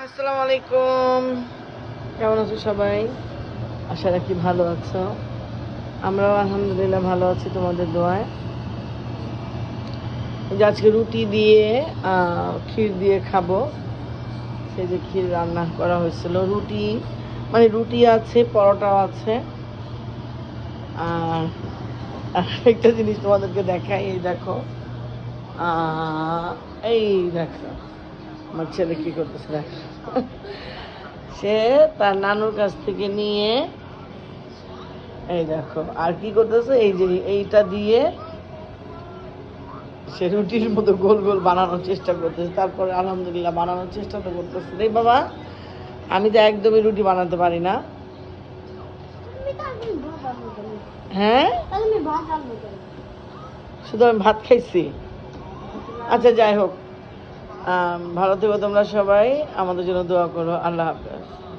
আসসালামু আলাইকুম। কেমন আছো সবাই? আশা রাখি ভালো আছো। আমরাও আলহামদুলিল্লাহ ভালো আছি তোমাদের দোয়ায়। এই যে আজকে রুটি দিয়ে ক্ষীর দিয়ে খাবো। সেই যে ক্ষীর রান্না করা হয়েছিল, রুটি মানে রুটি আছে, পরোটাও আছে। আর একটা জিনিস তোমাদেরকে দেখাই, এই দেখো, এই দেখো আমার ছেলে কি করতেছে দেখো। সে তার নানুর কাছ থেকে নিয়ে এই দেখো আর কি করতেছে, এই যে এইটা দিয়ে সে রুটির মতো গোল গোল বানানোর চেষ্টা করতেছে। তারপরে আলহামদুলিল্লাহ বানানোর চেষ্টা তো করতেছে রে বাবা। আমি তো একদমই রুটি বানাতে পারি না। হ্যাঁ, শুধু আমি ভাত খাইছি। আচ্ছা যাই হোক, ভালো থেকো তোমরা সবাই, আমাদের জন্য দোয়া করো। আল্লাহ হাফেজ।